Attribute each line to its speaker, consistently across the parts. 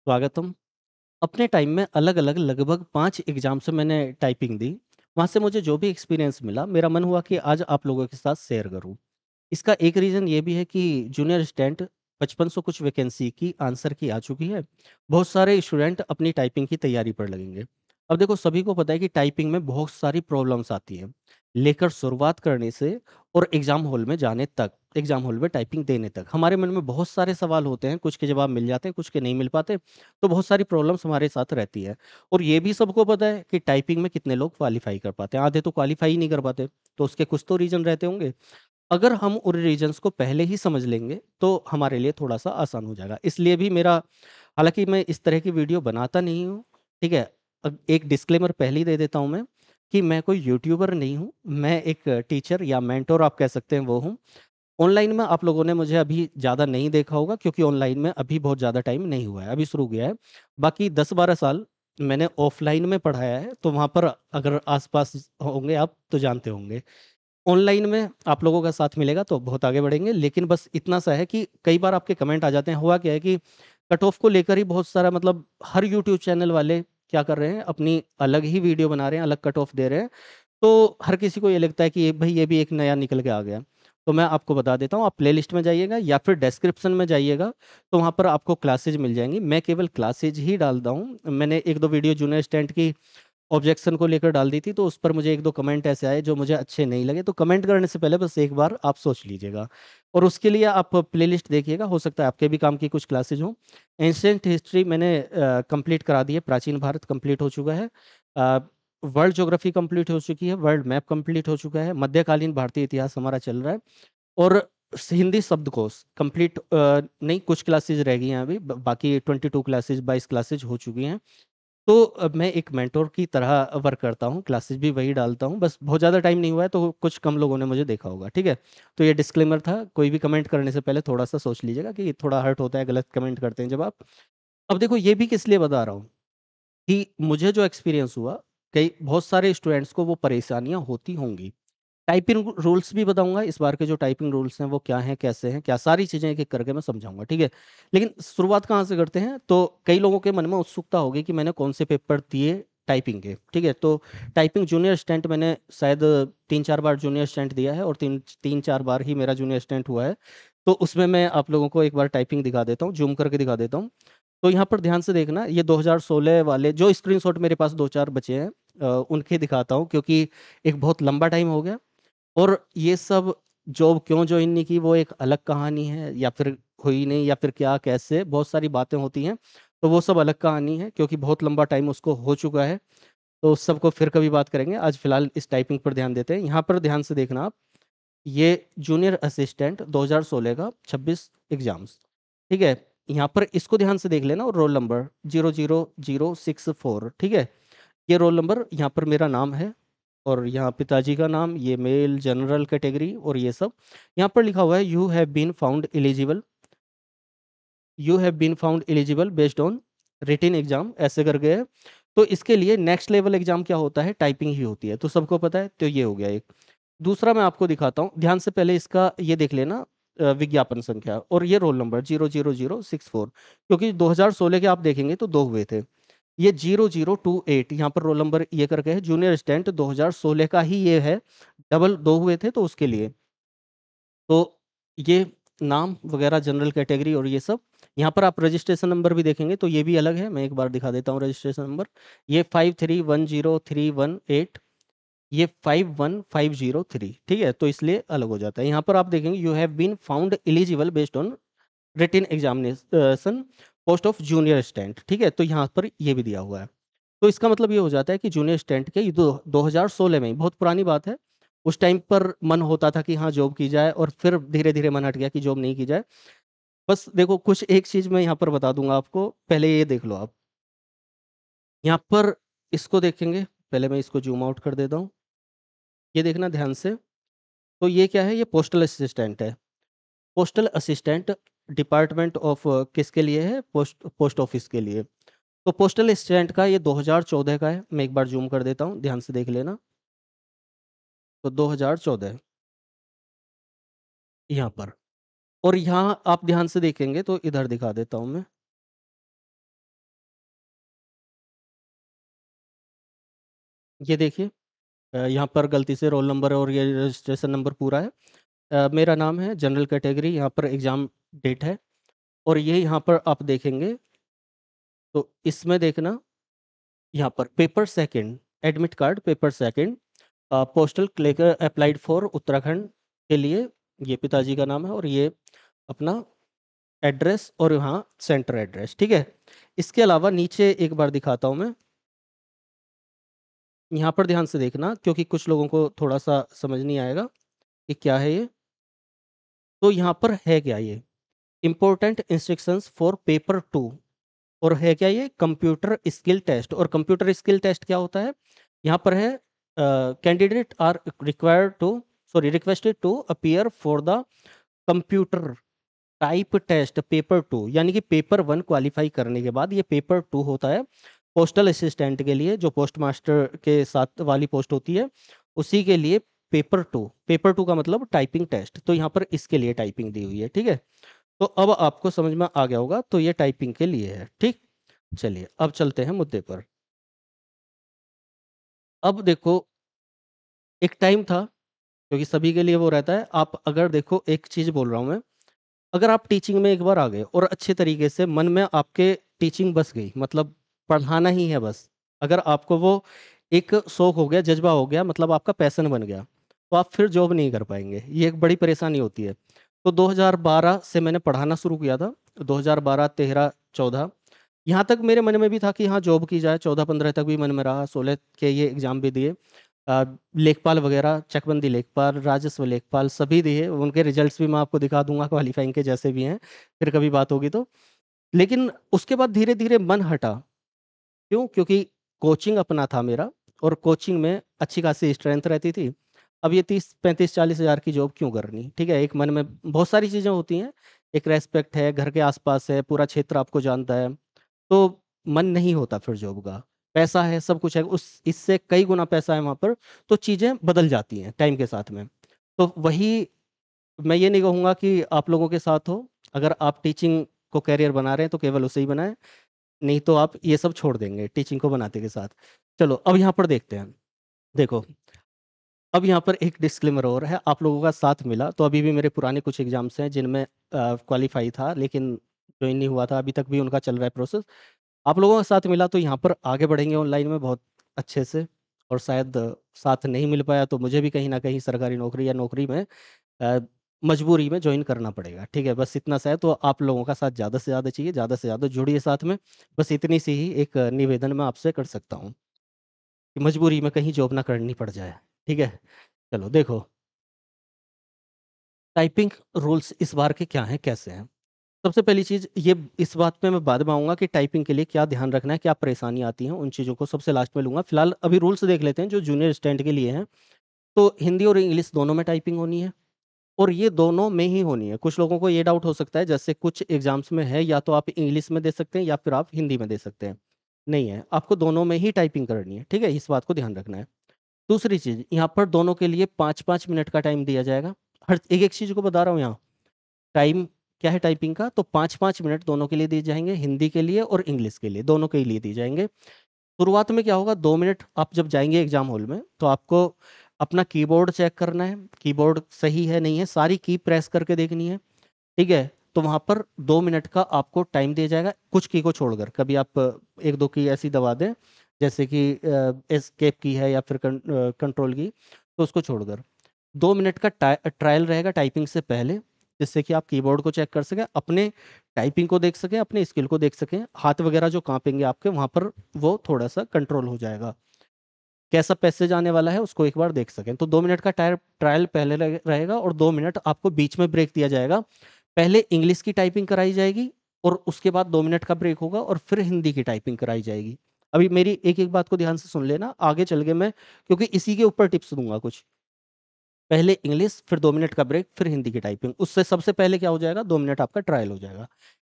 Speaker 1: स्वागतम। अपने टाइम में अलग-अलग लगभग 5 एग्ज़ाम से मैंने टाइपिंग दी। वहाँ से मुझे जो भी एक्सपीरियंस मिला, मेरा मन हुआ कि आज आप लोगों के साथ शेयर करूँ। इसका एक रीज़न ये भी है कि जूनियर असिस्टेंट 5500 कुछ वैकेंसी की आंसर की आ चुकी है। बहुत सारे स्टूडेंट अपनी टाइपिंग की तैयारी पर लगेंगे। अब देखो सभी को पता है कि टाइपिंग में बहुत सारी प्रॉब्लम्स आती हैं। लेकर शुरुआत करने से और एग्ज़ाम हॉल में जाने तक, एग्ज़ाम हॉल में टाइपिंग देने तक, हमारे मन में बहुत सारे सवाल होते हैं, कुछ के जवाब मिल जाते हैं, कुछ के नहीं मिल पाते। तो बहुत सारी प्रॉब्लम्स हमारे साथ रहती है। और ये भी सबको पता है कि टाइपिंग में कितने लोग क्वालीफ़ाई कर पाते हैं, आधे तो क्वालीफ़ाई ही नहीं कर पाते। तो उसके कुछ तो रीज़न रहते होंगे। अगर हम उन रीज़न्स को पहले ही समझ लेंगे, तो हमारे लिए थोड़ा-सा आसान हो जाएगा। इसलिए भी मेरा हालाँकि मैं इस तरह की वीडियो बनाता नहीं हूँ, ठीक है? एक डिस्क्लेमर पहले ही दे देता हूँ मैं कि मैं कोई यूट्यूबर नहीं हूँ, मैं एक टीचर या मेंटर आप कह सकते हैं वो हूँ। ऑनलाइन में आप लोगों ने मुझे अभी ज़्यादा नहीं देखा होगा क्योंकि ऑनलाइन में अभी बहुत ज़्यादा टाइम नहीं हुआ है, अभी शुरू किया है। बाकी 10-12 साल मैंने ऑफ़लाइन में पढ़ाया है, तो वहाँ पर अगर आस-पास होंगे आप तो जानते होंगे। ऑनलाइन में आप लोगों का साथ मिलेगा तो बहुत आगे बढ़ेंगे, लेकिन बस इतना सा है कि कई बार आपके कमेंट आ जाते हैं, हुआ क्या है कि कट ऑफ को लेकर ही बहुत सारा मतलब हर यूट्यूब चैनल वाले क्या कर रहे हैं, अपनी अलग ही वीडियो बना रहे हैं, अलग कट ऑफ दे रहे हैं। तो हर किसी को ये लगता है कि भई ये भी एक नया निकल के आ गया। तो मैं आपको बता देता हूँ, आप प्लेलिस्ट में जाइएगा या फिर डिस्क्रिप्शन में जाइएगा, तो वहाँ पर आपको क्लासेज़ मिल जाएँगी। मैं केवल क्लासेज़ ही डालता हूँ। मैंने 1-2 वीडियो जूनियर स्टूडेंट की ऑब्जेक्शन को लेकर डाल दी थी, तो उस पर मुझे 1-2 कमेंट ऐसे आए जो मुझे अच्छे नहीं लगे, तो कमेंट करने से पहले बस एक बार आप सोच लीजिएगा। और उसके लिए आप प्लेलिस्ट देखिएगा, हो सकता है आपके भी काम की कुछ क्लासेज़ हों। एंशिएंट हिस्ट्री मैंने कंप्लीट करा दी है, प्राचीन भारत कंप्लीट हो चुका है। अ, वर्ल्ड ज्योग्राफी कंप्लीट हो चुकी है, वर्ल्ड मैप कंप्लीट हो चुका है, मध्यकालीन भारतीय इतिहास हमारा चल रहा है और हिंदी शब्दकोश कंप्लीट नहीं कुछ क्लासेज़ रह गई हैं अभी, बाकी 22 क्लासेज़ 22 क्लासेज़ हो चुकी हैं। तो मैं एक मेंटर की तरह वर्क करता हूँ, क्लासेस भी वही डालता हूँ, बस बहुत ज़्यादा टाइम नहीं हुआ है तो कुछ कम लोगों ने मुझे देखा होगा, ठीक है? तो ये डिस्क्लेमर था, कोई भी कमेंट करने से पहले थोड़ा-सा सोच लीजिएगा कि थोड़ा हर्ट होता है, गलत कमेंट करते हैं जब आप। अब देखो ये भी किस लिए बता रहा हूँ कि मुझे जो एक्सपीरियंस हुआ, कई बहुत सारे स्टूडेंट्स को वो परेशानियाँ होती होंगी। टाइपिंग रूल्स भी बताऊँगा, इस बार के जो टाइपिंग रूल्स हैं वो क्या हैं, कैसे हैं, क्या सारी चीज़ें एक-एक करके मैं समझाऊँगा, ठीक है? लेकिन शुरुआत कहाँ से करते हैं, तो कई लोगों के मन में उत्सुकता होगी कि मैंने कौन से पेपर दिए टाइपिंग के, ठीक है? तो टाइपिंग जूनियर असिस्टेंट मैंने शायद 3-4 बार जूनियर असिस्टेंट दिया है और 3-4 बार ही मेरा जूनियर असिस्टेंट हुआ है। तो उसमें मैं आप लोगों को एक बार टाइपिंग दिखा देता हूँ, ज़ूम करके दिखा देता हूँ। तो यहाँ पर ध्यान से देखना, ये 2016 वाले जो स्क्रीनशॉट मेरे पास 2-4 बचे हैं उनके दिखाता हूँ क्योंकि एक बहुत लंबा टाइम हो गया। और ये सब जॉब क्यों जॉइन नहीं की वो एक अलग कहानी है या फिर हुई नहीं या फिर क्या कैसे बहुत सारी बातें होती हैं। तो वो सब अलग कहानी है क्योंकि बहुत लंबा टाइम उसको हो चुका है। तो उस सब को फिर कभी बात करेंगे। आज फिलहाल इस टाइपिंग पर ध्यान देते हैं। यहाँ पर ध्यान से देखना आप, ये जूनियर असिस्टेंट 2016 का 26 एग्ज़ाम्स, ठीक है? यहाँ पर इसको ध्यान से देख लेना और रोल नंबर 00064, ठीक है? ये रोल नंबर यहाँ पर मेरा नाम है और यहाँ पिताजी का नाम, ये मेल जनरल कैटेगरी और ये सब। यहाँ पर लिखा हुआ है you have been found eligible based on written exam ऐसे करके है। तो इसके लिए नेक्स्ट लेवल एग्ज़ाम क्या होता है? टाइपिंग ही होती है, तो सबको पता है, तो ये हो गया एक। दूसरा मैं आपको दिखाता हूँ, ध्यान से पहले इसका ये देख लेना विज्ञापन संख्या और ये रोल नंबर 00064 क्योंकि 2016 के आप देखेंगे तो 2 हुए थे। ये 0028 यहाँ पर रोल नंबर ये करके है, जूनियर असिस्टेंट 2016 का ही ये है, डबल 2 हुए थे तो उसके लिए। तो ये नाम वगैरह जनरल कैटेगरी और ये सब, यहाँ पर आप रजिस्ट्रेशन नंबर भी देखेंगे तो ये भी अलग है, मैं एक बार दिखा देता हूँ रजिस्ट्रेशन नंबर। ये 5310318, ये 51503, ठीक है? तो इसलिए अलग हो जाता है। यहाँ पर आप देखेंगे you have been found eligible based on written examination post of junior assistant, ठीक है? तो यहाँ पर ये भी दिया हुआ है। तो इसका मतलब ये हो जाता है कि जूनियर असिस्टेंट के ये 2016 में ही, बहुत पुरानी बात है। उस टाइम पर मन होता था कि हाँ, जॉब की जाए और फिर धीरे-धीरे मन हट गया कि जॉब नहीं की जाए। बस देखो कुछ एक चीज़ मैं यहाँ पर बता दूँगा आपको, पहले ये देख लो आप। यहाँ पर इसको देखेंगे, पहले मैं इसको ज़ूम आउट कर देता हूँ। ये देखना ध्यान से, तो ये क्या है? ये पोस्टल असिस्टेंट है। पोस्टल असिस्टेंट डिपार्टमेंट ऑफ किसके लिए है? पोस्ट पोस्ट ऑफिस के लिए। तो पोस्टल असिस्टेंट का ये 2014 का है। मैं एक बार ज़ूम कर देता हूँ, ध्यान से देख लेना। तो 2014 यहाँ पर और यहाँ आप ध्यान से देखेंगे तो इधर दिखा देता हूँ मैं। ये देखिए यहाँ पर गलती से रोल नंबर और ये रजिस्ट्रेशन नंबर पूरा है। मेरा नाम है, जनरल कैटेगरी, यहाँ पर एग्ज़ाम डेट है और ये यहाँ पर आप देखेंगे तो इसमें देखना यहाँ पर paper second, admit card paper second, postal clicker applied for Uttarakhand के लिए, ये पिताजी का नाम है और ये अपना एड्रेस और यहाँ सेंटर एड्रेस, ठीक है। इसके अलावा नीचे एक बार दिखाता हूँ मैं, यहाँ पर ध्यान से देखना क्योंकि कुछ लोगों को थोड़ा सा समझ नहीं आएगा कि क्या है ये। तो यहाँ पर है क्या ये, important instructions for paper two, और है क्या ये, कंप्यूटर स्किल टेस्ट। और कंप्यूटर स्किल टेस्ट क्या होता है, यहाँ पर है candidate are required to, sorry requested to appear for the computer type test paper two, यानी कि पेपर वन क्वालिफाई करने के बाद ये पेपर टू होता है पोस्टल असिस्टेंट के लिए, जो पोस्ट मास्टर के साथ वाली पोस्ट होती है उसी के लिए। पेपर टू, पेपर टू का मतलब टाइपिंग टेस्ट, तो यहाँ पर इसके लिए टाइपिंग दी हुई है, ठीक है। तो अब आपको समझ में आ गया होगा, तो ये टाइपिंग के लिए है, ठीक। चलिए अब चलते हैं मुद्दे पर। अब देखो, एक टाइम था, क्योंकि सभी के लिए वो रहता है, आप अगर देखो एक चीज बोल रहा हूं मैं, अगर आप टीचिंग में एक बार आ गए और अच्छे तरीके से मन में आपके टीचिंग बस गई, मतलब पढ़ाना ही है बस, अगर आपको वो एक शौक हो गया, जज्बा हो गया, मतलब आपका पैशन बन गया, तो आप फिर जॉब नहीं कर पाएंगे, ये एक बड़ी परेशानी होती है। तो 2012 से मैंने पढ़ाना शुरू किया था, 2012 13 14, यहाँ तक मेरे मन में भी था कि हाँ जॉब की जाए, 14 15 तक भी मन में रहा, 16 के ये एग्जाम भी दिए, लेखपाल वगैरह, चकबंदी लेखपाल, राजस्व लेखपाल सभी दिए, उनके रिजल्ट्स भी मैं आपको दिखा दूंगा क्वालिफाइंग के जैसे भी हैं, फिर कभी बात होगी तो। लेकिन उसके बाद धीरे धीरे मन हटा, क्यों, क्योंकि कोचिंग अपना था मेरा, और कोचिंग में अच्छी खासी स्ट्रेंथ रहती थी। अब ये 30 35 40 हज़ार की जॉब क्यों करनी, ठीक है, एक मन में बहुत सारी चीज़ें होती हैं, एक रेस्पेक्ट है, घर के आसपास है, पूरा क्षेत्र आपको जानता है, तो मन नहीं होता फिर जॉब का। पैसा है, सब कुछ है, उस इससे कई गुना पैसा है वहाँ पर, तो चीज़ें बदल जाती हैं टाइम के साथ में। तो वही, मैं ये नहीं कहूँगा कि आप लोगों के साथ हो, अगर आप टीचिंग को कैरियर बना रहे हैं तो केवल उसे ही बनाएं, नहीं तो आप ये सब छोड़ देंगे टीचिंग को बनाते के साथ। चलो अब यहाँ पर देखते हैं, देखो अब यहाँ पर एक डिस्क्लेमर और है, आप लोगों का साथ मिला तो अभी भी मेरे पुराने कुछ एग्जाम्स हैं जिनमें क्वालिफाई था लेकिन ज्वाइन नहीं हुआ था, अभी तक भी उनका चल रहा है प्रोसेस। आप लोगों के साथ मिला तो यहाँ पर आगे बढ़ेंगे ऑनलाइन में बहुत अच्छे से, और शायद साथ नहीं मिल पाया तो मुझे भी कहीं ना कहीं सरकारी नौकरी या नौकरी में अ, मजबूरी में ज्वाइन करना पड़ेगा, ठीक है, बस इतना सा है। तो आप लोगों का साथ ज़्यादा से ज़्यादा चाहिए, ज़्यादा से ज़्यादा जुड़िए साथ में, बस इतनी सी ही एक निवेदन मैं आपसे कर सकता हूँ कि मजबूरी में कहीं जॉब ना करनी पड़ जाए, ठीक है। चलो देखो, टाइपिंग रूल्स इस बार के क्या हैं, कैसे हैं। सबसे पहली चीज़ ये, इस बात पे मैं बाद में आऊँगा कि टाइपिंग के लिए क्या ध्यान रखना है, क्या परेशानी आती है, उन चीज़ों को सबसे लास्ट में लूँगा। फिलहाल अभी रूल्स देख लेते हैं जो जूनियर स्टैंड के लिए हैं। तो हिंदी और इंग्लिश दोनों में टाइपिंग होनी है, और ये दोनों में ही होनी है। कुछ लोगों को ये डाउट हो सकता है, जैसे कुछ एग्जाम्स में है या तो आप इंग्लिश में दे सकते हैं या फिर आप हिंदी में दे सकते हैं, नहीं है, आपको दोनों में ही टाइपिंग करनी है, ठीक है, इस बात को ध्यान रखना है। दूसरी चीज़, यहाँ पर दोनों के लिए 5 5 मिनट का टाइम दिया जाएगा, हर एक एक चीज़ को बता रहा हूँ यहाँ। टाइम क्या है टाइपिंग का, तो 5 5 मिनट दोनों के लिए दिए जाएंगे, हिंदी के लिए और इंग्लिश के लिए, दोनों के लिए दिए जाएंगे। शुरुआत में क्या होगा, 2 मिनट आप जब जाएंगे एग्जाम हॉल में तो आपको अपना कीबोर्ड चेक करना है, कीबोर्ड सही है नहीं है, सारी की प्रेस करके देखनी है, ठीक है। तो वहां पर 2 मिनट का आपको टाइम दिया जाएगा, कुछ की को छोड़कर, कभी आप एक दो की ऐसी दबा दें, जैसे कि एस्केप की है या फिर कंट्रोल की, तो उसको छोड़कर 2 मिनट का ट्रायल रहेगा टाइपिंग से पहले, जिससे कि आप कीबोर्ड को चेक कर सकें, अपने टाइपिंग को देख सकें, अपने स्किल को देख सकें, हाथ वगैरह जो कांपेंगे आपके वहां पर वो थोड़ा सा कंट्रोल हो जाएगा, कैसा पैसेज आने वाला है उसको एक बार देख सकें। तो 2 मिनट का ट्रायल पहले रहेगा, और 2 मिनट आपको बीच में ब्रेक दिया जाएगा। पहले इंग्लिश की टाइपिंग कराई जाएगी, और उसके बाद 2 मिनट का ब्रेक होगा, और फिर हिंदी की टाइपिंग कराई जाएगी। अभी मेरी एक एक बात को ध्यान से सुन लेना, आगे चल के मैं, क्योंकि इसी के ऊपर टिप्स दूंगा कुछ। पहले इंग्लिश, फिर 2 मिनट का ब्रेक, फिर हिंदी की टाइपिंग, उससे सबसे पहले क्या हो जाएगा, 2 मिनट आपका ट्रायल हो जाएगा।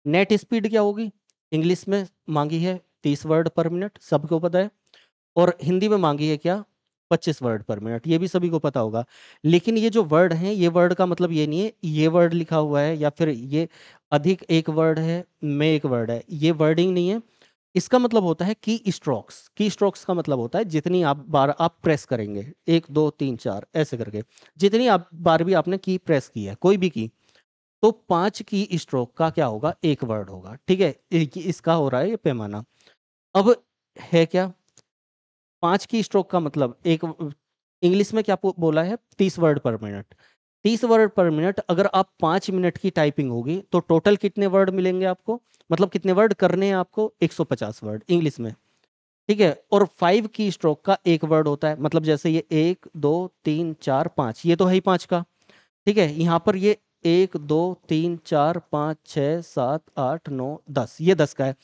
Speaker 1: नेट स्पीड क्या होगी, इंग्लिश में मांगी है 30 वर्ड पर मिनट, सबको पता है, और हिंदी में मांगी है क्या, 25 वर्ड पर मिनट, ये भी सभी को पता होगा। लेकिन ये जो वर्ड हैं, ये वर्ड का मतलब ये नहीं है ये वर्ड लिखा हुआ है या फिर ये अधिक एक वर्ड है में एक वर्ड है, ये वर्डिंग नहीं है। इसका मतलब होता है की स्ट्रोक्स। की स्ट्रोक्स का मतलब होता है जितनी आप बार आप प्रेस करेंगे, 1 2 3 4 ऐसे करके, जितनी आप बार भी आपने की प्रेस की है, कोई भी की, तो 5 की स्ट्रोक का क्या होगा, एक वर्ड होगा। ठीक है, इसका हो रहा है ये पैमाना। अब है क्या, 5 की स्ट्रोक का मतलब एक, इंग्लिश में क्या बोला है, 30 वर्ड पर मिनट। 30 वर्ड पर मिनट, अगर आप 5 मिनट की टाइपिंग होगी तो टोटल कितने वर्ड मिलेंगे आपको, मतलब कितने वर्ड करने हैं आपको, 150 वर्ड इंग्लिश में। ठीक है, और 5 की स्ट्रोक का एक वर्ड होता है, मतलब जैसे ये 1 2 3 4 5, ये तो है ही 5 का। ठीक है, यहाँ पर ये 1 2 3 4 5 6 7 8 9 10, ये 10 का है।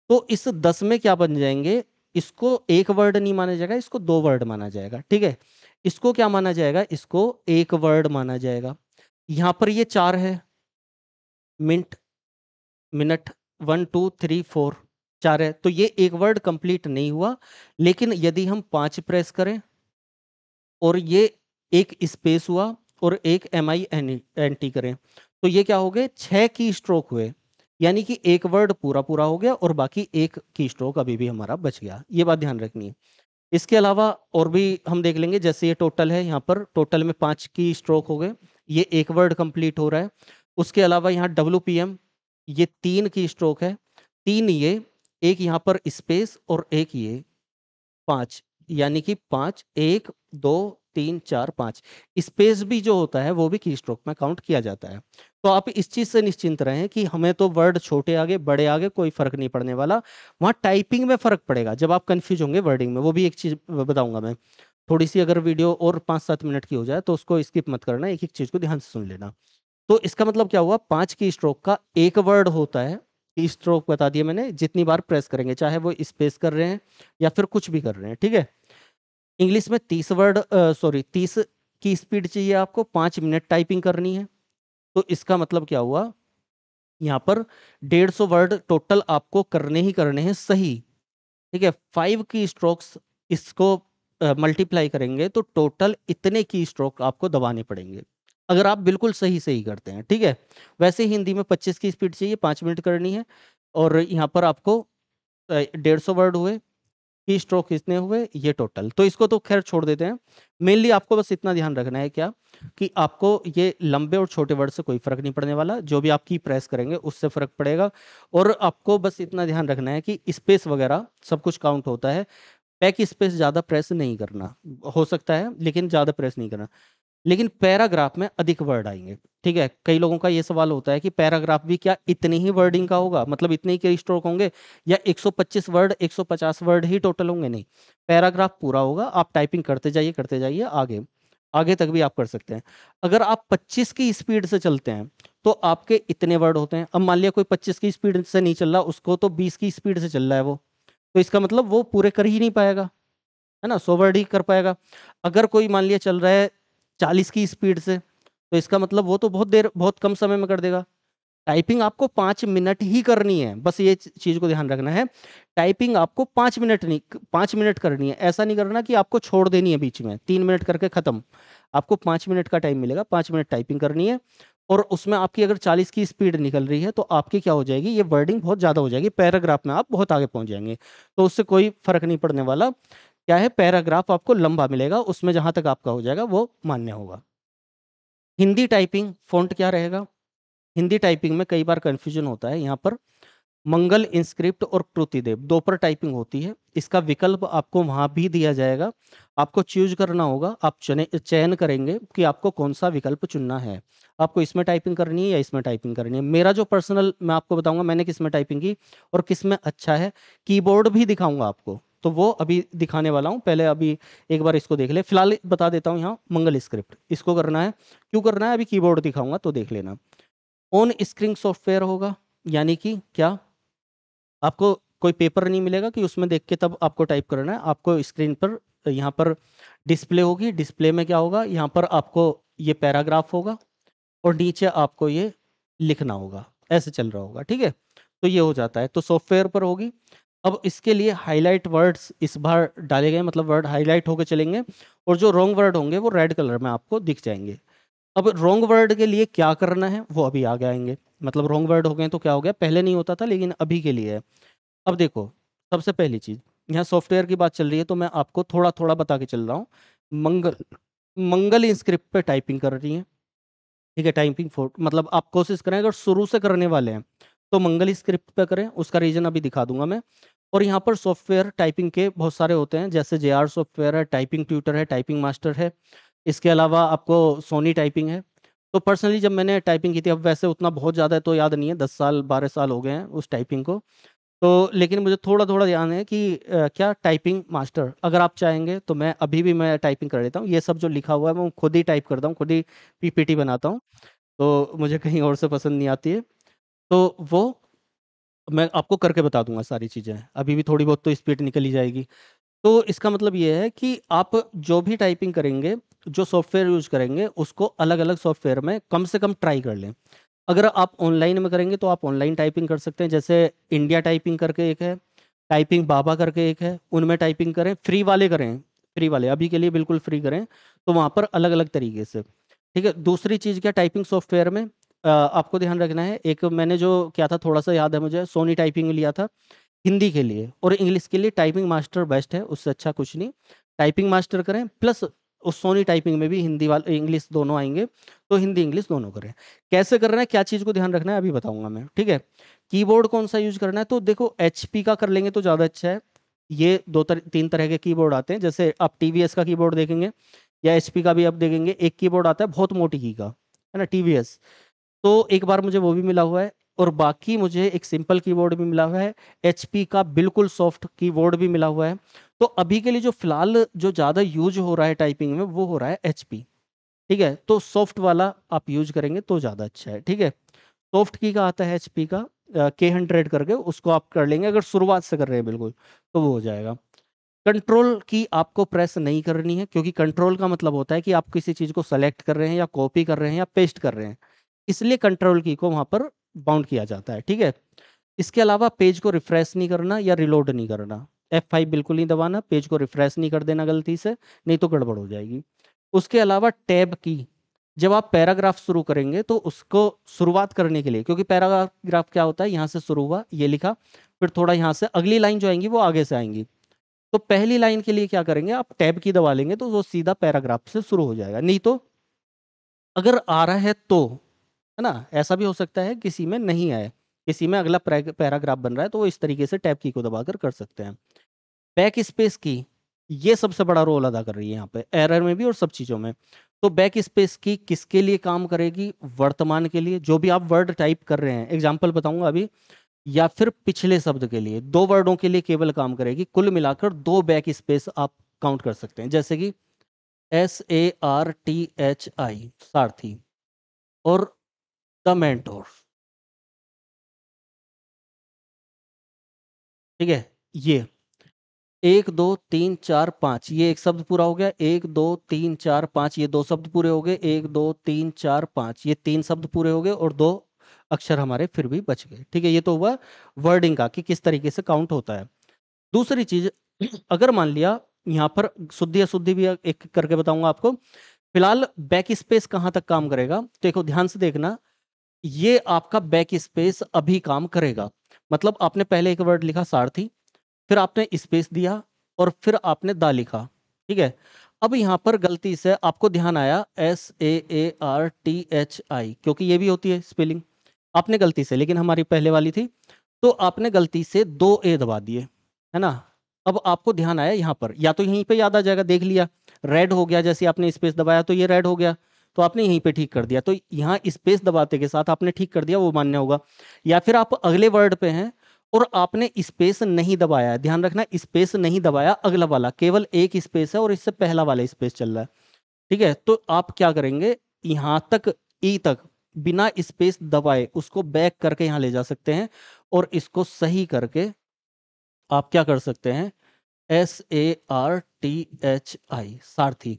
Speaker 1: तो इस 10 में क्या बन जाएंगे, इसको एक वर्ड नहीं माना जाएगा, इसको दो वर्ड माना जाएगा। ठीक है, इसको क्या माना जाएगा, इसको एक वर्ड माना जाएगा। यहाँ पर ये 4 है, मिनट, मिनट, 1 2 3 4, 4 है, तो ये एक वर्ड कंप्लीट नहीं हुआ। लेकिन यदि हम 5 प्रेस करें और ये एक स्पेस हुआ और एक MINT करें, तो ये क्या हो गए, 6 की स्ट्रोक हुए। यानी कि एक वर्ड पूरा पूरा हो गया और बाकी एक की स्ट्रोक अभी भी हमारा बच गया। ये बात ध्यान रखनी है। इसके अलावा और भी हम देख लेंगे, जैसे ये टोटल है, यहाँ पर टोटल में 5 की स्ट्रोक हो गए, ये एक वर्ड कंप्लीट हो रहा है। उसके अलावा यहाँ WPM, ये 3 की स्ट्रोक है, 3 ये, एक यहाँ पर स्पेस और एक ये 5, यानी कि 5 1 2 3 4 5, स्पेस भी जो होता है वो भी की स्ट्रोक में काउंट किया जाता है। तो आप इस चीज से निश्चिंत रहें कि हमें तो वर्ड छोटे आगे बड़े आगे कोई फर्क नहीं पड़ने वाला। वहाँ टाइपिंग में फर्क पड़ेगा जब आप कंफ्यूज होंगे वर्डिंग में, वो भी एक चीज बताऊंगा मैं। थोड़ी सी अगर वीडियो और 5 7 मिनट की हो जाए तो उसको स्किप मत करना, एक एक चीज को ध्यान से सुन लेना। तो इसका मतलब क्या हुआ, 5 की स्ट्रोक का एक वर्ड होता है। की स्ट्रोक बता दिया मैंने, जितनी बार प्रेस करेंगे, चाहे वो स्पेस कर रहे हैं या फिर कुछ भी कर रहे हैं। ठीक है, इंग्लिश में 30 वर्ड, सॉरी 30 की स्पीड चाहिए आपको, 5 मिनट टाइपिंग करनी है। तो इसका मतलब क्या हुआ, यहाँ पर 150 वर्ड टोटल आपको करने ही करने हैं सही। ठीक है, 5 की स्ट्रोक्स, इसको मल्टीप्लाई करेंगे तो टोटल इतने की स्ट्रोक आपको दबाने पड़ेंगे, अगर आप बिल्कुल सही सही करते हैं। ठीक है, वैसे हिंदी में 25 की स्पीड चाहिए, 5 मिनट करनी है, और यहाँ पर आपको 150 वर्ड हुए, की स्ट्रोक कितने हुए, ये टोटल। तो इसको तो खैर छोड़ देते हैं। मेनली आपको बस इतना ध्यान रखना है क्या, कि आपको ये लंबे और छोटे वर्ड से कोई फर्क नहीं पड़ने वाला, जो भी आप की प्रेस करेंगे उससे फर्क पड़ेगा। और आपको बस इतना ध्यान रखना है कि स्पेस वगैरह सब कुछ काउंट होता है। बैक स्पेस ज्यादा प्रेस नहीं करना, हो सकता है लेकिन ज्यादा प्रेस नहीं करना। लेकिन पैराग्राफ में अधिक वर्ड आएंगे। ठीक है, कई लोगों का ये सवाल होता है कि पैराग्राफ भी क्या इतनी ही वर्डिंग का होगा, मतलब इतने ही के स्ट्रोक होंगे, या 125 वर्ड 150 वर्ड ही टोटल होंगे, नहीं, पैराग्राफ पूरा होगा। आप टाइपिंग करते जाइए आगे, आगे तक भी आप कर सकते हैं। अगर आप 25 की स्पीड से चलते हैं तो आपके इतने वर्ड होते हैं। अब मान लिया कोई 25 की स्पीड से नहीं चल रहा, उसको तो 20 की स्पीड से चल रहा है वो, तो इसका मतलब वो पूरे कर ही नहीं पाएगा, है ना, 100 वर्ड ही कर पाएगा। अगर कोई मान लिया चल रहा है 40 की स्पीड से, तो इसका मतलब वो तो बहुत देर बहुत कम समय में कर देगा। टाइपिंग आपको 5 मिनट ही करनी है, बस ये चीज को ध्यान रखना है। टाइपिंग आपको 5 मिनट नहीं, 5 मिनट करनी है, ऐसा नहीं करना कि आपको छोड़ देनी है बीच में 3 मिनट करके खत्म। आपको 5 मिनट का टाइम मिलेगा, 5 मिनट टाइपिंग करनी है। और उसमें आपकी अगर 40 की स्पीड निकल रही है तो आपकी क्या हो जाएगी, ये वर्डिंग बहुत ज्यादा हो जाएगी, पैराग्राफ में आप बहुत आगे पहुंच जाएंगे। तो उससे कोई फर्क नहीं पड़ने वाला। क्या है, पैराग्राफ आपको लंबा मिलेगा, उसमें जहां तक आपका हो जाएगा वो मान्य होगा। हिंदी टाइपिंग फॉन्ट क्या रहेगा, हिंदी टाइपिंग में कई बार कंफ्यूजन होता है। यहाँ पर मंगल इंस्क्रिप्ट और कृतिदेव दो पर टाइपिंग होती है, इसका विकल्प आपको वहां भी दिया जाएगा। आपको चूज करना होगा, आप चयन करेंगे कि आपको कौन सा विकल्प चुनना है, आपको इसमें टाइपिंग करनी है या इसमें टाइपिंग करनी है। मेरा जो पर्सनल, मैं आपको बताऊंगा मैंने किस में टाइपिंग की और किस में अच्छा है। कीबोर्ड भी दिखाऊंगा आपको, तो वो अभी दिखाने वाला हूँ, पहले अभी एक बार इसको देख ले। फिलहाल बता देता हूँ, यहाँ मंगल स्क्रिप्ट इसको करना है, क्यों करना है अभी कीबोर्ड दिखाऊंगा तो देख लेना। ऑन स्क्रीन सॉफ्टवेयर होगा, यानी कि क्या, आपको कोई पेपर नहीं मिलेगा कि उसमें देख के तब आपको टाइप करना है, आपको स्क्रीन पर यहाँ पर डिस्प्ले होगी। डिस्प्ले में क्या होगा, यहाँ पर आपको ये पैराग्राफ होगा और नीचे आपको ये लिखना होगा, ऐसे चल रहा होगा। ठीक है, तो ये हो जाता है, तो सॉफ्टवेयर पर होगी। अब इसके लिए हाईलाइट वर्ड्स इस बार डाले गए, मतलब वर्ड हाईलाइट होकर चलेंगे, और जो रॉन्ग वर्ड होंगे वो रेड कलर में आपको दिख जाएंगे। अब रॉन्ग वर्ड के लिए क्या करना है वो अभी आगे आएंगे, मतलब रॉन्ग वर्ड हो गए तो क्या हो गया, पहले नहीं होता था लेकिन अभी के लिए है। अब देखो, सबसे पहली चीज, यहाँ सॉफ्टवेयर की बात चल रही है तो मैं आपको थोड़ा थोड़ा बता के चल रहा हूँ। मंगल मंगल स्क्रिप्ट पे टाइपिंग कर रही है, ठीक है। टाइपिंग फोर मतलब आप कोशिश करें, अगर शुरू से करने वाले हैं तो मंगल स्क्रिप्ट पे करें, उसका रीजन अभी दिखा दूंगा मैं। और यहाँ पर सॉफ्टवेयर टाइपिंग के बहुत सारे होते हैं, जैसे JR सॉफ्टवेयर है, टाइपिंग ट्यूटर है, टाइपिंग मास्टर है। इसके अलावा आपको सोनी टाइपिंग है। तो पर्सनली जब मैंने टाइपिंग की थी, अब वैसे उतना बहुत ज़्यादा तो याद नहीं है, 10 साल 12 साल हो गए हैं उस टाइपिंग को। तो लेकिन मुझे थोड़ा थोड़ा ध्यान है कि क्या टाइपिंग मास्टर, अगर आप चाहेंगे तो मैं अभी भी मैं टाइपिंग कर लेता हूँ। ये सब जो लिखा हुआ है मैं खुद ही टाइप करता हूँ, खुद ही PPT बनाता हूँ। तो मुझे कहीं और से पसंद नहीं आती है। तो वो मैं आपको करके बता दूंगा सारी चीज़ें, अभी भी थोड़ी बहुत तो स्पीड निकल ही जाएगी। तो इसका मतलब ये है कि आप जो भी टाइपिंग करेंगे, जो सॉफ्टवेयर यूज करेंगे, उसको अलग अलग सॉफ्टवेयर में कम से कम ट्राई कर लें। अगर आप ऑनलाइन में करेंगे तो आप ऑनलाइन टाइपिंग कर सकते हैं, जैसे इंडिया टाइपिंग करके एक है, टाइपिंग बाबा करके एक है, उनमें टाइपिंग करें। फ्री वाले करें, फ्री वाले अभी के लिए बिल्कुल फ्री करें, तो वहाँ पर अलग अलग तरीके से, ठीक है। दूसरी चीज़ क्या, टाइपिंग सॉफ्टवेयर में आपको ध्यान रखना है, एक मैंने जो क्या था थोड़ा सा याद है मुझे, सोनी टाइपिंग लिया था हिंदी के लिए, और इंग्लिश के लिए टाइपिंग मास्टर बेस्ट है, उससे अच्छा कुछ नहीं। टाइपिंग मास्टर करें, प्लस उस सोनी टाइपिंग में भी हिंदी वाले इंग्लिश दोनों आएंगे, तो हिंदी इंग्लिश दोनों करें। कैसे करना है, क्या चीज़ को ध्यान रखना है, अभी बताऊंगा मैं, ठीक है। कीबोर्ड कौन सा यूज करना है, तो देखो HP का कर लेंगे तो ज़्यादा अच्छा है। ये तीन तरह के कीबोर्ड आते हैं, जैसे आप TVS का कीबोर्ड देखेंगे या HP का भी आप देखेंगे, एक कीबोर्ड आता है बहुत मोटी की का, है ना, TVS। तो एक बार मुझे वो भी मिला हुआ है, और बाकी मुझे एक सिंपल कीबोर्ड भी मिला हुआ है, HP का बिल्कुल सॉफ्ट कीबोर्ड भी मिला हुआ है। तो अभी के लिए जो फिलहाल जो ज़्यादा यूज हो रहा है टाइपिंग में, वो हो रहा है HP, ठीक है। तो सॉफ्ट वाला आप यूज करेंगे तो ज़्यादा अच्छा है, ठीक है। सॉफ्ट की का आता है HP का K100 करके, उसको आप कर लेंगे अगर शुरुआत से कर रहे हैं बिल्कुल, तो वो हो जाएगा। कंट्रोल की आपको प्रेस नहीं करनी है, क्योंकि कंट्रोल का मतलब होता है कि आप किसी चीज़ को सेलेक्ट कर रहे हैं या कॉपी कर रहे हैं या पेस्ट कर रहे हैं, इसलिए कंट्रोल की को वहां पर बाउंड किया जाता है, ठीक है। इसके अलावा पेज को रिफ्रेश नहीं करना या रिलोड नहीं करना, F5 बिल्कुल नहीं दबाना, पेज को रिफ्रेश नहीं कर देना गलती से, नहीं तो गड़बड़ हो जाएगी। उसके अलावा टैब की, जब आप पैराग्राफ शुरू करेंगे तो उसको शुरुआत करने के लिए, क्योंकि पैराग्राफ क्या होता है, यहाँ से शुरू हुआ ये लिखा, फिर थोड़ा यहाँ से अगली लाइन जो आएंगी वो आगे से आएंगी, तो पहली लाइन के लिए क्या करेंगे, आप टैब की दबा लेंगे तो वो सीधा पैराग्राफ से शुरू हो जाएगा। नहीं तो अगर आ रहा है तो, है ना, ऐसा भी हो सकता है किसी में नहीं आए, किसी में अगला पैराग्राफ बन रहा है, तो वो इस तरीके से टैब की को दबाकर कर सकते हैं। बैक स्पेस की, ये सबसे बड़ा रोल अदा कर रही है यहाँ पे, एरर में भी और सब चीज़ों में। तो बैक स्पेस की किसके लिए काम करेगी, वर्तमान के लिए, जो भी आप वर्ड टाइप कर रहे हैं, एग्जाम्पल बताऊंगा अभी, या फिर पिछले शब्द के लिए, दो वर्डों के लिए केवल काम करेगी। कुल मिलाकर दो बैक स्पेस आप काउंट कर सकते हैं, जैसे कि SARTHI, सारथी, और द मेंटोर, ठीक है। ये 1 2 3 4 5, ये एक शब्द पूरा हो गया, 1 2 3 4 5, ये दो शब्द पूरे हो गए, 1 2 3 4 5, ये तीन शब्द पूरे हो गए, और दो अक्षर हमारे फिर भी बच गए, ठीक है। ये तो हुआ वर्डिंग का कि किस तरीके से काउंट होता है। दूसरी चीज, अगर मान लिया यहाँ पर शुद्धि अशुद्धि भी एक करके बताऊंगा आपको। फिलहाल बैक स्पेस कहाँ तक काम करेगा, देखो ध्यान से देखना, ये आपका बैक स्पेस अभी काम करेगा। मतलब आपने पहले एक वर्ड लिखा सारथी, फिर आपने स्पेस दिया, और फिर आपने दा लिखा, ठीक है। अब यहाँ पर गलती से आपको ध्यान आया SAARTHI, क्योंकि ये भी होती है स्पेलिंग, आपने गलती से, लेकिन हमारी पहले वाली थी, तो आपने गलती से दो ए दबा दिए, है ना। अब आपको ध्यान आया यहाँ पर, या तो यहीं पे याद आ जाएगा, देख लिया रेड हो गया, जैसे आपने स्पेस दबाया तो ये रेड हो गया, तो आपने यहीं पे ठीक कर दिया, तो यहाँ स्पेस दबाते के साथ आपने ठीक कर दिया, वो मान्य होगा। या फिर आप अगले वर्ड पे हैं और आपने स्पेस नहीं दबाया है, ध्यान रखना, स्पेस नहीं दबाया, अगला वाला केवल एक स्पेस है और इससे पहला वाला स्पेस चल रहा है, ठीक है। तो आप क्या करेंगे, यहां तक ई तक बिना स्पेस दबाए उसको बैक करके यहां ले जा सकते हैं, और इसको सही करके आप क्या कर सकते हैं, SARTHI, सारथी,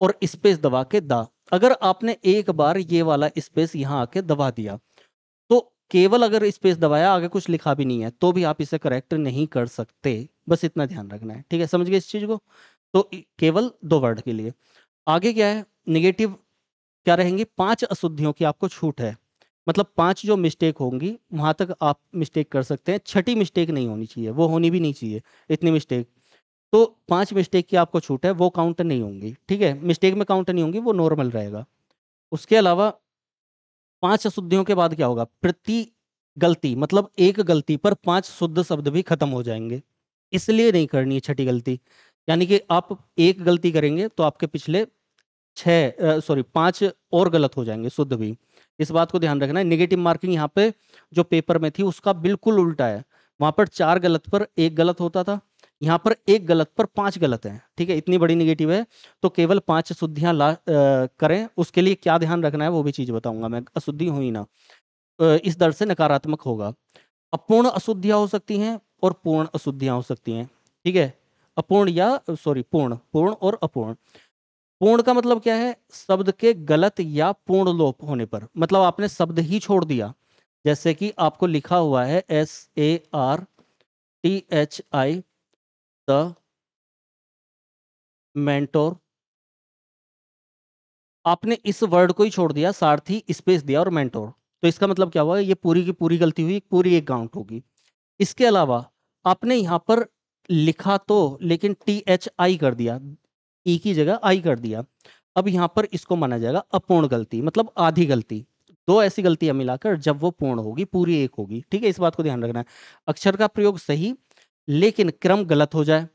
Speaker 1: और स्पेस दबा के दा। अगर आपने एक बार ये वाला स्पेस यहां आके दबा दिया, तो केवल अगर स्पेस दबाया, आगे कुछ लिखा भी नहीं है, तो भी आप इसे करेक्ट नहीं कर सकते, बस इतना ध्यान रखना है, ठीक है। समझ गए इस चीज को, तो केवल दो वर्ड के लिए। आगे क्या है, निगेटिव क्या रहेंगी, 5 अशुद्धियों की आपको छूट है। मतलब 5 जो मिस्टेक होंगी वहाँ तक आप मिस्टेक कर सकते हैं, छठी मिस्टेक नहीं होनी चाहिए, वो होनी भी नहीं चाहिए इतनी मिस्टेक। तो 5 मिस्टेक की आपको छूट है, वो काउंट नहीं होंगी, ठीक है? मिस्टेक में काउंट नहीं होंगी, वो नॉर्मल रहेगा। उसके अलावा 5 अशुद्धियों के बाद क्या होगा? प्रति गलती मतलब एक गलती पर 5 शुद्ध शब्द भी खत्म हो जाएंगे। इसलिए नहीं करनी है छठी गलती। यानी कि आप एक गलती करेंगे तो आपके पिछले 5 और गलत हो जाएंगे शुद्ध भी। इस बात को ध्यान रखना है। नेगेटिव मार्किंग यहाँ पे जो पेपर में थी उसका बिल्कुल उल्टा है। वहां पर 4 गलत पर एक गलत होता था, यहाँ पर एक गलत पर 5 गलत है, ठीक है? इतनी बड़ी नेगेटिव है। तो केवल 5 शुद्धियां करें। उसके लिए क्या ध्यान रखना है वो भी चीज बताऊंगा मैं, अशुद्धि हुई ना। इस दर से नकारात्मक होगा। अपूर्ण अशुद्धियां हो सकती हैं और पूर्ण अशुद्धियां हो सकती हैं, ठीक है? अपूर्ण या सॉरी पूर्ण, पूर्ण और अपूर्ण। पूर्ण का मतलब क्या है? शब्द के गलत या पूर्ण लोप होने पर, मतलब आपने शब्द ही छोड़ दिया। जैसे कि आपको लिखा हुआ है SARTHI, द मेंटोर, आपने इस वर्ड को ही छोड़ दिया, सारथी स्पेस दिया और मेंटोर। तो इसका मतलब क्या हुआ? ये पूरी की पूरी गलती हुई, पूरी एक काउंट होगी। इसके अलावा आपने यहां पर लिखा तो, लेकिन THI कर दिया, ई की जगह आई कर दिया। अब यहां पर इसको माना जाएगा अपूर्ण गलती, मतलब आधी गलती। दो ऐसी गलतियां मिलाकर जब वो पूर्ण होगी, पूरी एक होगी, ठीक है? इस बात को ध्यान रखना है। अक्षर का प्रयोग सही, लेकिन क्रम गलत हो जाए।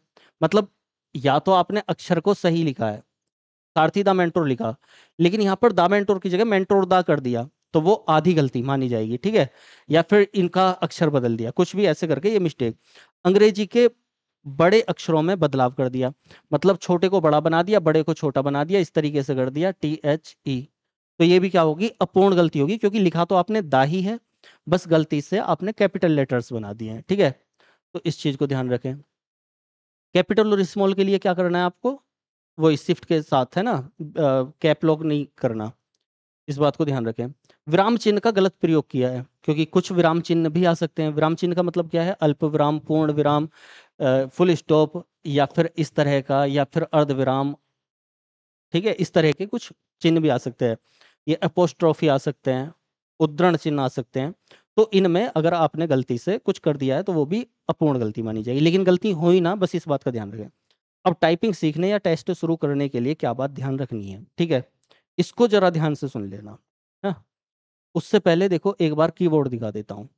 Speaker 1: मतलब या तो आपने अक्षर को सही लिखा है, सारथी दा मेंटोर लिखा, लेकिन यहाँ पर दा मेंटोर की जगह मेंटोर दा कर दिया, तो वो आधी गलती मानी जाएगी, ठीक है? या फिर इनका अक्षर बदल दिया, कुछ भी ऐसे करके ये मिस्टेक। अंग्रेजी के बड़े अक्षरों में बदलाव कर दिया, मतलब छोटे को बड़ा बना दिया, बड़े को छोटा बना दिया, इस तरीके से कर दिया, THE। तो ये भी क्या होगी? अपूर्ण गलती होगी, क्योंकि लिखा तो आपने दा ही है, बस गलती से आपने कैपिटल लेटर्स बना दिए हैं, ठीक है? तो इस चीज को ध्यान रखें। कैपिटल और स्मॉल के लिए क्या करना है आपको? वो इस शिफ्ट के साथ है ना, कैप लॉक नहीं करना। इस बात को ध्यान रखें। विराम चिन्ह का गलत प्रयोग किया है, क्योंकि कुछ विराम चिन्ह भी आ सकते हैं। विराम चिन्ह का मतलब क्या है? अल्प विराम, पूर्ण विराम, फुल स्टॉप, या फिर इस तरह का, या फिर अर्ध विराम, ठीक है? इस तरह के कुछ चिन्ह भी आ सकते हैं। ये अपोस्ट्रोफी आ सकते हैं, उद्धरण चिन्ह आ सकते हैं। तो इनमें अगर आपने गलती से कुछ कर दिया है तो वो भी अपूर्ण गलती मानी जाएगी, लेकिन गलती हो ही ना, बस इस बात का ध्यान रखें। अब टाइपिंग सीखने या टेस्ट शुरू करने के लिए क्या बात ध्यान रखनी है, ठीक है? इसको जरा ध्यान से सुन लेना। हाँ, उससे पहले देखो एक बार कीबोर्ड दिखा देता हूँ।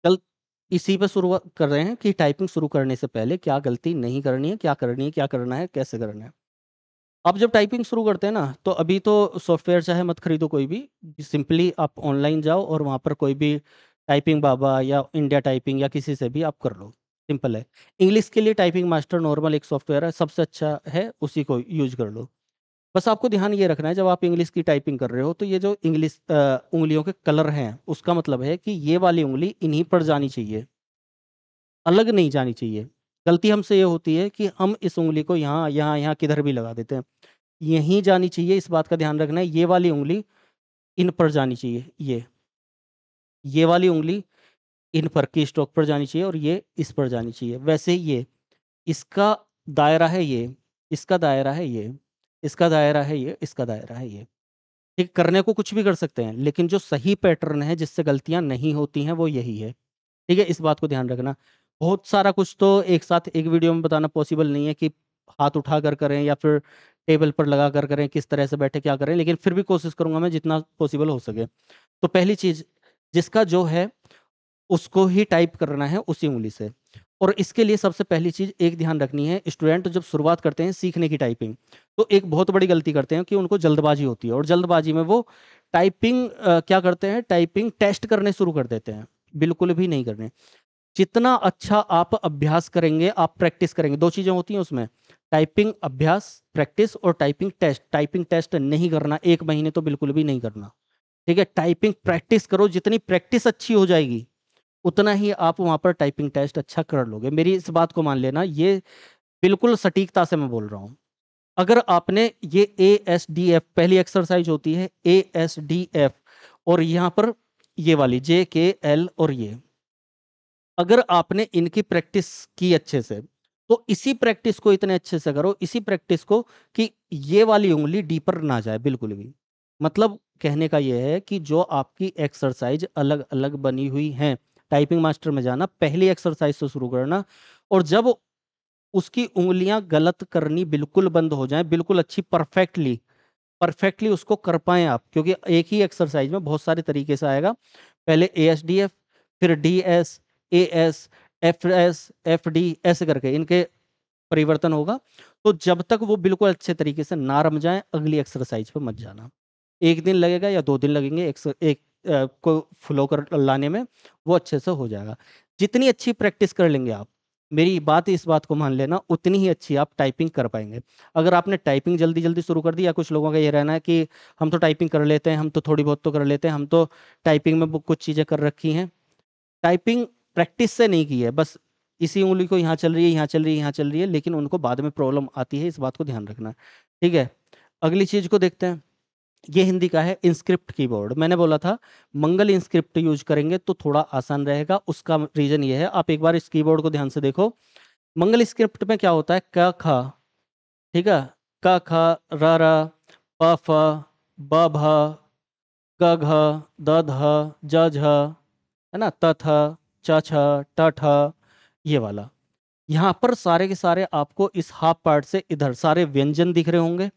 Speaker 1: कल इसी पे शुरुआत कर रहे हैं कि टाइपिंग शुरू करने से पहले क्या गलती नहीं करनी है, क्या करनी है, क्या करना है, कैसे करना है। आप जब टाइपिंग शुरू करते हैं ना, तो अभी तो सॉफ्टवेयर चाहे मत खरीदो कोई भी, सिंपली आप ऑनलाइन जाओ और वहाँ पर कोई भी टाइपिंग बाबा या इंडिया टाइपिंग या किसी से भी आप कर लो। सिंपल है। इंग्लिश के लिए टाइपिंग मास्टर नॉर्मल एक सॉफ्टवेयर है, सबसे अच्छा है, उसी को यूज कर लो। बस आपको ध्यान ये रखना है, जब आप इंग्लिश की टाइपिंग कर रहे हो तो ये जो इंग्लिश उंगलियों के कलर हैं, उसका मतलब है कि ये वाली उंगली इन्हीं पर जानी चाहिए, अलग नहीं जानी चाहिए। गलती हमसे ये होती है कि हम इस उंगली को यहाँ यहाँ यहाँ किधर भी लगा देते हैं। यहीं जानी चाहिए, इस बात का ध्यान रखना है। ये वाली उंगली इन पर जानी चाहिए, ये वाली उंगली इन पर की स्ट्रोक पर जानी चाहिए, और ये इस पर जानी चाहिए। वैसे ही ये, इसका दायरा है ये, इसका दायरा है ये, इसका दायरा है ये, इसका दायरा है ये। ठीक, करने को कुछ भी कर सकते हैं, लेकिन जो सही पैटर्न है जिससे गलतियां नहीं होती हैं वो यही है, ठीक है? इस बात को ध्यान रखना। बहुत सारा कुछ तो एक साथ एक वीडियो में बताना पॉसिबल नहीं है, कि हाथ उठा कर करें या फिर टेबल पर लगा कर करें, किस तरह से बैठे क्या करें, लेकिन फिर भी कोशिश करूंगा मैं जितना पॉसिबल हो सके। तो पहली चीज, जिसका जो है उसको ही टाइप करना है उसी उंगली से। और इसके लिए सबसे पहली चीज एक ध्यान रखनी है, स्टूडेंट जब शुरुआत करते हैं सीखने की टाइपिंग, तो एक बहुत बड़ी गलती करते हैं कि उनको जल्दबाजी होती है, और जल्दबाजी में वो टाइपिंग क्या करते हैं, टाइपिंग टेस्ट करने शुरू कर देते हैं। बिल्कुल भी नहीं करने। जितना अच्छा आप अभ्यास करेंगे, आप प्रैक्टिस करेंगे, दो चीजें होती हैं उसमें, टाइपिंग अभ्यास प्रैक्टिस, और टाइपिंग टेस्ट। टाइपिंग टेस्ट नहीं करना, एक महीने तो बिल्कुल भी नहीं करना, ठीक है? टाइपिंग प्रैक्टिस करो, जितनी प्रैक्टिस अच्छी हो जाएगी उतना ही आप वहां पर टाइपिंग टेस्ट अच्छा कर लोगे। मेरी इस बात को मान लेना, ये बिल्कुल सटीकता से मैं बोल रहा हूं। अगर आपने ये ASDF पहली एक्सरसाइज होती है, ASDF, और यहाँ पर ये वाली JKL, और ये अगर आपने इनकी प्रैक्टिस की अच्छे से, तो इसी प्रैक्टिस को इतने अच्छे से करो, इसी प्रैक्टिस को, कि ये वाली उंगली डी पर ना जाए बिल्कुल भी। मतलब कहने का ये है कि जो आपकी एक्सरसाइज अलग अलग बनी हुई हैं, टाइपिंग मास्टर में जाना, पहली एक्सरसाइज से शुरू करना, और जब उसकी उंगलियां गलत करनी बिल्कुल बंद हो जाएं, बिल्कुल अच्छी परफेक्टली परफेक्टली उसको कर पाएं आप, क्योंकि एक ही एक्सरसाइज में बहुत सारे तरीके से आएगा। पहले ASDF, फिर DS, AS, FS, FD, ऐसे करके इनके परिवर्तन होगा। तो जब तक वो बिल्कुल अच्छे तरीके से ना रम जाए, अगली एक्सरसाइज पे मत जाना। एक दिन लगेगा या 2 दिन लगेंगे एक को फ्लो कर लाने में, वो अच्छे से हो जाएगा। जितनी अच्छी प्रैक्टिस कर लेंगे आप, मेरी बात इस बात को मान लेना, उतनी ही अच्छी आप टाइपिंग कर पाएंगे। अगर आपने टाइपिंग जल्दी जल्दी शुरू कर दी, या कुछ लोगों का ये रहना है कि हम तो टाइपिंग कर लेते हैं, हम तो थोड़ी बहुत तो कर लेते हैं, हम तो टाइपिंग में कुछ चीज़ें कर रखी हैं, टाइपिंग प्रैक्टिस से नहीं की है, बस इसी उंगली को यहाँ चल रही है, यहाँ चल रही है, यहाँ चल रही है, लेकिन उनको बाद में प्रॉब्लम आती है, इस बात को ध्यान रखना। ठीक है, अगली चीज को देखते हैं। ये हिंदी का है इंस्क्रिप्ट कीबोर्ड। मैंने बोला था मंगल इंस्क्रिप्ट यूज करेंगे तो थोड़ा आसान रहेगा, उसका रीजन ये है, आप एक बार इस कीबोर्ड को ध्यान से देखो। मंगल स्क्रिप्ट में क्या होता है, क ख, ठीक है, क ख, र र, प फ, ब भ, ग घ, द ध, ज झ, है ना, त थ, च छ, ट ठ, ये वाला। यहाँ पर सारे के सारे आपको इस हाफ पार्ट से इधर सारे व्यंजन दिख रहे होंगे,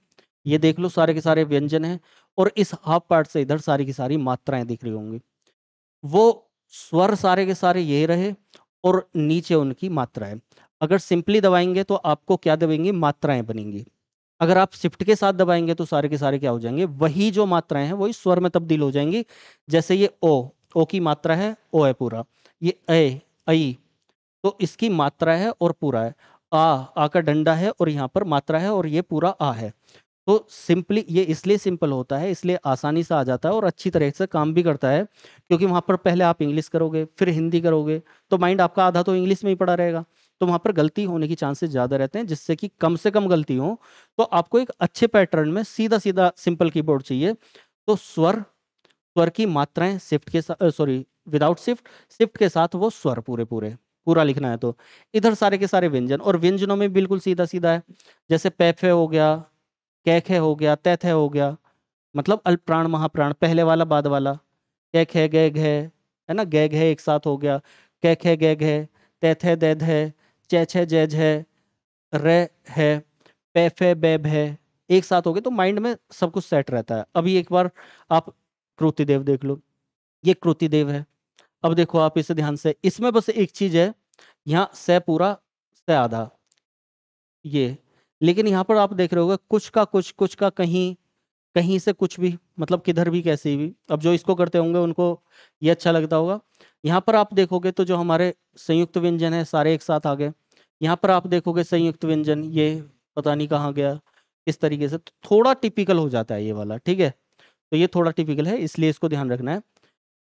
Speaker 1: ये देख लो सारे के सारे व्यंजन हैं, और इस हाफ पार्ट से इधर सारी की सारी मात्राएं दिख रही होंगी। वो स्वर सारे के सारे यही रहे, और नीचे उनकी मात्राएं। अगर सिंपली दबाएंगे तो आपको क्या दबेंगी, मात्राएं बनेंगी। अगर आप शिफ्ट के साथ दबाएंगे तो सारे के सारे क्या हो जाएंगे, वही जो मात्राएं हैं वही स्वर में तब्दील हो जाएंगी। जैसे ये ओ की मात्रा है, ओ है पूरा। ये ऐ, तो इसकी मात्रा है और पूरा है। आ का डंडा है और यहाँ पर मात्रा है, और ये पूरा आ है। तो सिंपली ये इसलिए सिंपल होता है, इसलिए आसानी से आ जाता है और अच्छी तरह से काम भी करता है, क्योंकि वहां पर पहले आप इंग्लिश करोगे फिर हिंदी करोगे, तो माइंड आपका आधा तो इंग्लिश में ही पड़ा रहेगा, तो वहां पर गलती होने के चांसेस ज्यादा रहते हैं, जिससे कि कम से कम गलती हो। तो आपको एक अच्छे पैटर्न में सीधा सीधा सिंपल कीबोर्ड चाहिए। तो स्वर, स्वर की मात्राएं शिफ्ट के साथ, सॉरी, विदाउट शिफ्ट, शिफ्ट के साथ वो स्वर पूरे पूरे पूरा लिखना है। तो इधर सारे के सारे व्यंजन, और व्यंजनों में बिल्कुल सीधा सीधा है। जैसे पैफे हो गया, कैखे हो गया, तैथे हो गया, मतलब अल्प प्राण महाप्राण, पहले वाला बाद वाला, कैखे गै घे, है ना, गै घे एक साथ हो गया, कैखे गै घे, तैथे दैध है, चैछे जैज है, रे है, पैफे बैब है, एक साथ हो गए, तो माइंड में सब कुछ सेट रहता है। अभी एक बार आप कृतिदेव देख लो, ये कृतिदेव है। अब देखो आप इसे ध्यान से, इसमें बस एक चीज है, यहाँ से पूरा से आधा, ये, लेकिन यहाँ पर आप देख रहे होगे कुछ का कुछ, कुछ का कहीं, कहीं से कुछ भी, मतलब किधर भी कैसे भी। अब जो इसको करते होंगे उनको ये अच्छा लगता होगा। यहाँ पर आप देखोगे तो जो हमारे संयुक्त व्यंजन है सारे एक साथ आ गए। यहाँ पर आप देखोगे संयुक्त व्यंजन, ये पता नहीं कहाँ गया, इस तरीके से, तो थोड़ा टिपिकल हो जाता है ये वाला। ठीक है, तो ये थोड़ा टिपिकल है, इसलिए इसको ध्यान रखना है।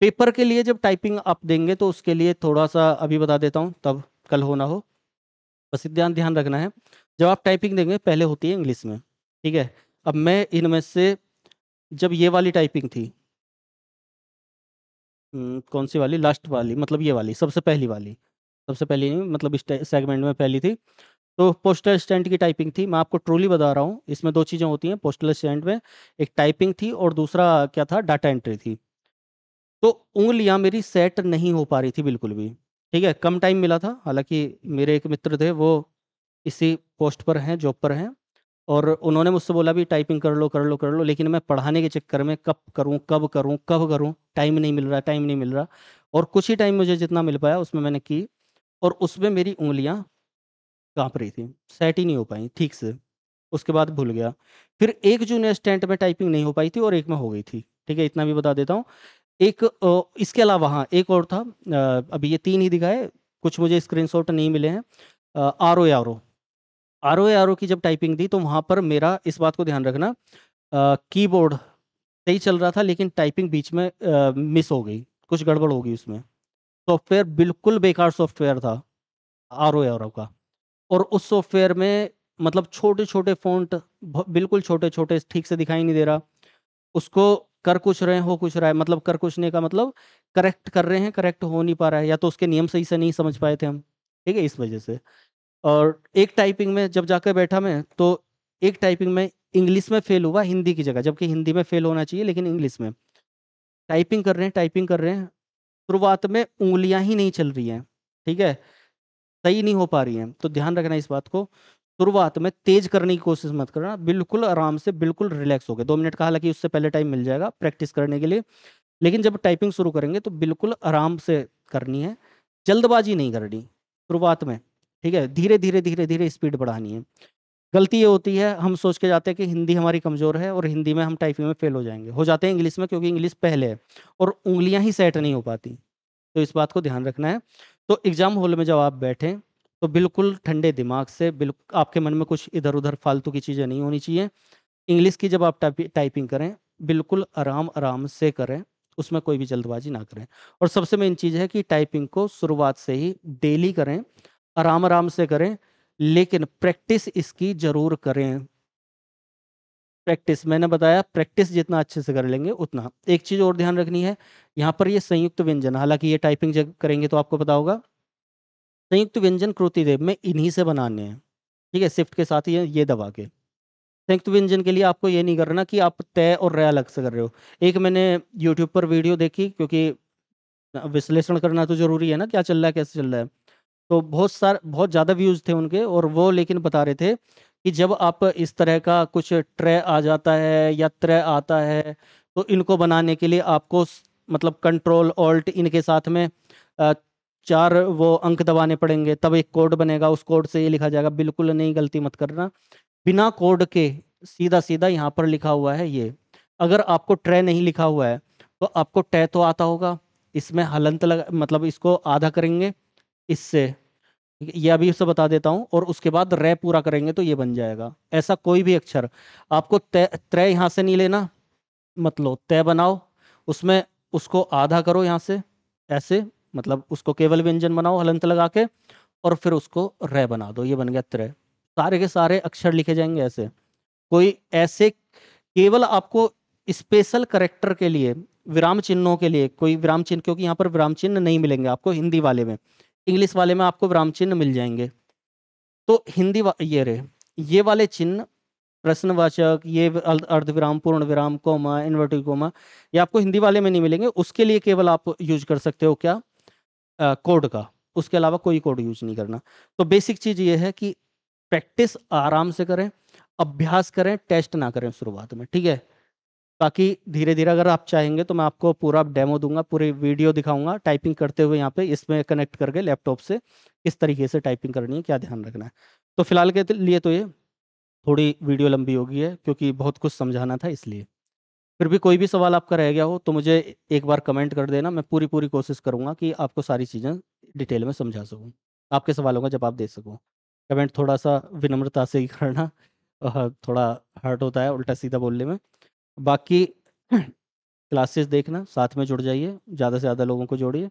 Speaker 1: पेपर के लिए जब टाइपिंग आप देंगे तो उसके लिए थोड़ा सा अभी बता देता हूँ, तब कल हो ना हो, बस ध्यान ध्यान रखना है। जब आप टाइपिंग देंगे पहले होती है इंग्लिश में, ठीक है। अब मैं इनमें से, जब ये वाली टाइपिंग थी, कौन सी वाली, लास्ट वाली, मतलब ये वाली सबसे पहली वाली, सबसे पहली नहीं, मतलब इस सेगमेंट में पहली थी, तो पोस्टल स्टैंड की टाइपिंग थी। मैं आपको ट्रूली बता रहा हूँ, इसमें दो चीज़ें होती हैं पोस्टल स्टैंड में, एक टाइपिंग थी और दूसरा क्या था, डाटा एंट्री थी। तो उंगलियां मेरी सेट नहीं हो पा रही थी बिल्कुल भी। ठीक है, कम टाइम मिला था, हालांकि मेरे एक मित्र थे वो इसी पोस्ट पर हैं, जॉब पर हैं, और उन्होंने मुझसे बोला भी टाइपिंग कर लो कर लो कर लो, लेकिन मैं पढ़ाने के चक्कर में कब करूं कब करूं कब करूं, टाइम नहीं मिल रहा, टाइम नहीं मिल रहा। और कुछ ही टाइम मुझे जितना मिल पाया उसमें मैंने की, और उसमें मेरी उंगलियां कांप रही थी, सेट ही नहीं हो पाई ठीक से। उसके बाद भूल गया। फिर एक जूनियर स्टैंड में टाइपिंग नहीं हो पाई थी और एक में हो गई थी। ठीक है, इतना भी बता देता हूँ। एक इसके अलावा हाँ एक और था, अभी ये तीन ही दिखाए, कुछ मुझे स्क्रीनशॉट नहीं मिले हैं। आर ओ आर ओ की जब टाइपिंग दी तो वहां पर मेरा, इस बात को ध्यान रखना, कीबोर्ड सही चल रहा था लेकिन टाइपिंग बीच में मिस हो गई, कुछ गड़बड़ हो गई उसमें। सॉफ्टवेयर बिल्कुल बेकार सॉफ्टवेयर था आर ओ का। और उस सॉफ्टवेयर में मतलब छोटे छोटे फॉन्ट, बिल्कुल छोटे छोटे, ठीक से दिखाई नहीं दे रहा। उसको कर कुछ रहे हैं, हो कुछ रहा है, मतलब कर कुछ नहीं का मतलब करेक्ट कर रहे हैं, करेक्ट हो नहीं पा रहा है, या तो उसके नियम सही से नहीं समझ पाए थे हम। ठीक है, इस वजह से। और एक टाइपिंग में जब जाकर बैठा मैं, तो एक टाइपिंग में इंग्लिश में फेल हुआ हिंदी की जगह, जबकि हिंदी में फेल होना चाहिए लेकिन इंग्लिश में। टाइपिंग कर रहे हैं, टाइपिंग कर रहे हैं, शुरुआत में उँगलियां ही नहीं चल रही हैं, ठीक है, सही नहीं हो पा रही हैं, तो ध्यान रखना इस बात को। शुरुआत में तेज करने की कोशिश मत करना, बिल्कुल आराम से, बिल्कुल रिलैक्स हो गए। 2 मिनट का हालांकि उससे पहले टाइम मिल जाएगा प्रैक्टिस करने के लिए, लेकिन जब टाइपिंग शुरू करेंगे तो बिल्कुल आराम से करनी है, जल्दबाजी नहीं करनी शुरुआत में, ठीक है, धीरे धीरे धीरे धीरे स्पीड बढ़ानी है। गलती ये होती है, हम सोच के जाते हैं कि हिंदी हमारी कमजोर है और हिंदी में हम टाइपिंग में फेल हो जाएंगे, हो जाते हैं इंग्लिश में, क्योंकि इंग्लिश पहले है और उंगलियां ही सेट नहीं हो पाती। तो इस बात को ध्यान रखना है। तो एग्जाम हॉल में जब आप बैठें तो बिल्कुल ठंडे दिमाग से, बिल्कुल आपके मन में कुछ इधर उधर फालतू की चीज़ें नहीं होनी चाहिए। इंग्लिश की जब आप टाइपिंग करें, बिल्कुल आराम आराम से करें, उसमें कोई भी जल्दबाजी ना करें। और सबसे मेन चीज़ है कि टाइपिंग को शुरुआत से ही डेली करें, आराम आराम से करें, लेकिन प्रैक्टिस इसकी जरूर करें। प्रैक्टिस मैंने बताया, प्रैक्टिस जितना अच्छे से कर लेंगे उतना। एक चीज़ और ध्यान रखनी है, यहाँ पर ये संयुक्त व्यंजन, हालांकि ये टाइपिंग जब करेंगे तो आपको पता होगा, संयुक्त व्यंजन श्रुतिदेव में इन्हीं से बनाने हैं, ठीक है, शिफ्ट के साथ ये दबा के। संयुक्त व्यंजन के लिए आपको ये नहीं करना कि आप तय और रे अलग से कर रहे हो। एक मैंने यूट्यूब पर वीडियो देखी, क्योंकि विश्लेषण करना तो जरूरी है ना, क्या चल रहा है कैसे चल रहा है, तो बहुत ज़्यादा व्यूज़ थे उनके, और वो लेकिन बता रहे थे कि जब आप इस तरह का कुछ ट्रे आ जाता है या ट्रे आता है, तो इनको बनाने के लिए आपको मतलब कंट्रोल ऑल्ट इनके साथ में अ, 4 वो अंक दबाने पड़ेंगे, तब एक कोड बनेगा, उस कोड से ये लिखा जाएगा। बिल्कुल नहीं, गलती मत करना, बिना कोड के सीधा सीधा यहाँ पर लिखा हुआ है ये। अगर आपको ट्रे नहीं लिखा हुआ है तो आपको टे तो आता होगा, इसमें हलंत लगा, मतलब इसको आधा करेंगे इससे, ये अभी से बता देता हूँ, और उसके बाद रे पूरा करेंगे तो ये बन जाएगा। ऐसा कोई भी अक्षर आपको त्रय यहाँ से नहीं लेना, मतलब तय बनाओ, उसमें उसको आधा करो यहाँ से, ऐसे, मतलब उसको केवल व्यंजन बनाओ हलंत लगा के, और फिर उसको रे बना दो, ये बन गया त्रय। सारे के सारे अक्षर लिखे जाएंगे ऐसे। कोई ऐसे केवल आपको स्पेशल करेक्टर के लिए, विराम चिन्हों के लिए कोई विराम चिन्ह, क्योंकि यहाँ पर विराम चिन्ह नहीं मिलेंगे आपको हिंदी वाले में, इंग्लिश वाले में आपको विराम चिन्ह मिल जाएंगे। तो ये रहे, ये वाले चिन्ह, प्रश्नवाचक, ये अर्धविराम, पूर्ण विराम, कोमा, इन्वर्टेड कोमा, ये आपको हिंदी वाले में नहीं मिलेंगे। उसके लिए केवल आप यूज कर सकते हो क्या, कोड का, उसके अलावा कोई कोड यूज नहीं करना। तो बेसिक चीज ये है कि प्रैक्टिस आराम से करें, अभ्यास करें, टेस्ट ना करें शुरुआत में, ठीक है। बाकी धीरे धीरे अगर आप चाहेंगे तो मैं आपको पूरा डेमो दूंगा, पूरी वीडियो दिखाऊंगा टाइपिंग करते हुए, यहाँ पे इसमें कनेक्ट करके लैपटॉप से किस तरीके से टाइपिंग करनी है, क्या ध्यान रखना है। तो फिलहाल के लिए तो ये थोड़ी वीडियो लंबी हो गई है, क्योंकि बहुत कुछ समझाना था इसलिए। फिर भी कोई भी सवाल आपका रह गया हो तो मुझे एक बार कमेंट कर देना, मैं पूरी पूरी कोशिश करूंगा कि आपको सारी चीज़ें डिटेल में समझा सकूं, आपके सवालों का जवाब दे सकूं। कमेंट थोड़ा सा विनम्रता से ही करना, थोड़ा हर्ट होता है उल्टा सीधा बोलने में। बाकी क्लासेस देखना, साथ में जुड़ जाइए, ज़्यादा से ज़्यादा लोगों को जोड़िए,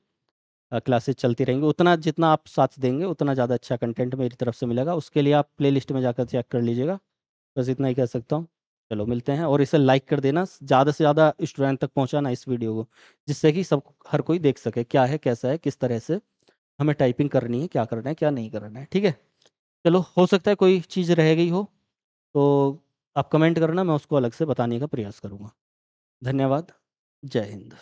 Speaker 1: क्लासेस चलती रहेंगी, उतना जितना आप साथ देंगे उतना ज़्यादा अच्छा कंटेंट मेरी तरफ से मिलेगा। उसके लिए आप प्लेलिस्ट में जाकर चेक कर लीजिएगा। बस इतना ही कह सकता हूँ। चलो मिलते हैं, और इसे लाइक कर देना, ज़्यादा से ज़्यादा स्टूडेंट तक पहुँचाना इस वीडियो को, जिससे कि सब, हर कोई देख सके क्या है, कैसा है, किस तरह से हमें टाइपिंग करनी है, क्या करना है, क्या नहीं करना है, ठीक है। चलो, हो सकता है कोई चीज़ रह गई हो तो आप कमेंट करना, मैं उसको अलग से बताने का प्रयास करूँगा। धन्यवाद। जय हिंद।